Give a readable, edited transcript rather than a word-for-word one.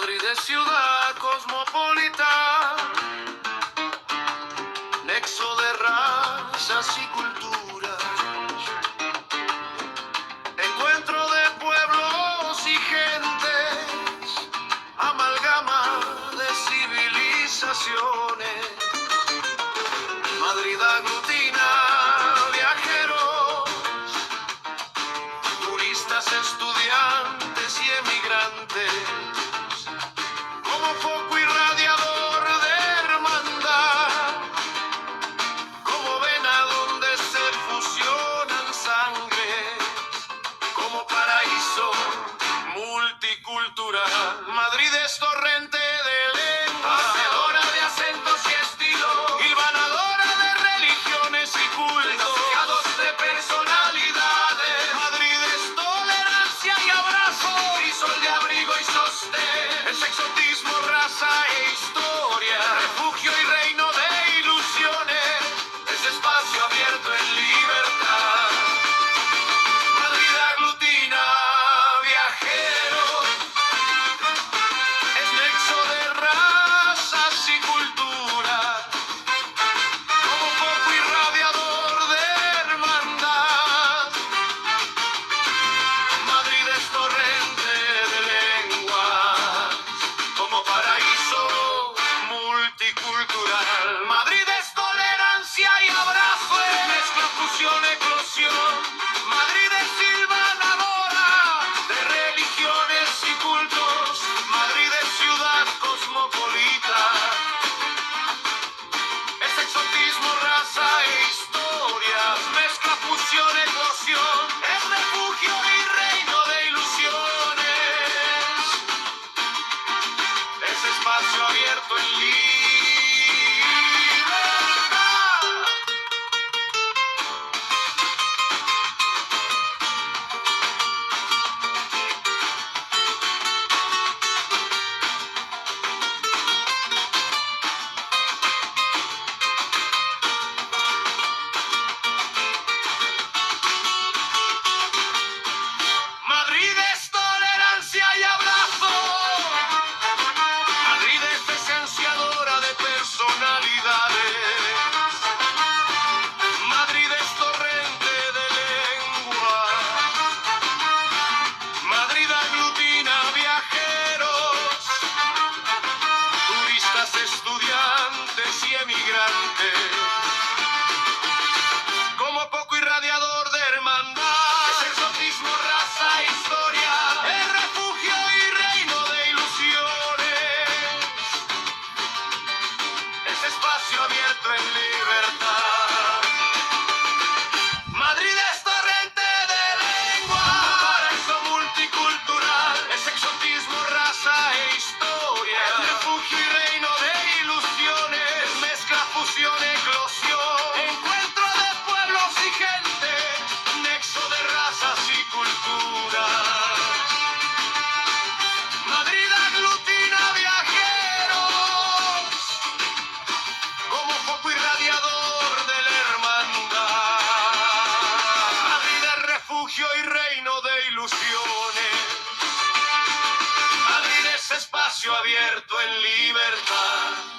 Madrid es ciudad cosmopolita, nexo de razas y culturas, encuentro de pueblos y gentes, amalgama de civilizaciones. Madrid aglutina viajeros, turistas, estudiantes y emigrantes, como foco irradiador de hermandad, como vena donde se fusionan sangres, como paraíso multicultural. Madrid es torrente de lengua, hacedora de acentos y estilo, hilvanadora de religiones y cultos, cargados de personalidades. Madrid es tolerancia y abrazo, crisol de abrigo y sostén, es exotismo, raza e historia, refugio y reino de ilusiones, es espacio abierto en libertad. Madrid aglutina viajeros, es nexo de razas y culturas, como foco irradiador de hermandad. Madrid es torrente de lenguas, como paraíso multicultural. Madrid es tolerancia y abrazo, mezcla, fusión, eclosión. Madrid es silvanadora de religiones y cultos. Madrid es ciudad cosmopolita, es exotismo, raza e historias, mezcla, fusión, eclosión, es refugio y reino de ilusiones, es espacio abierto en libertad. Madrid es tolerancia y abrazo, Madrid es esenciadora de personalidades, Madrid es torrente de lengua, Madrid aglutina viajeros, turistas, estudiantes y emigrantes, como poco irradiador de hermandad, es exotismo, raza e historia, es refugio y reino de ilusiones, es espacio abierto en libertad. Madrid es torrente de lengua, paraíso multicultural, es exotismo, raza e historia, es refugio y reino de ilusiones, mezcla, fusión, eclosión, encuentro de pueblos y gente, nexo de razas y culturas. Madrid aglutina viajeros, como foco irradiador de la hermandad. Madrid es refugio y reino de ilusiones, Madrid es espacio abierto en libertad.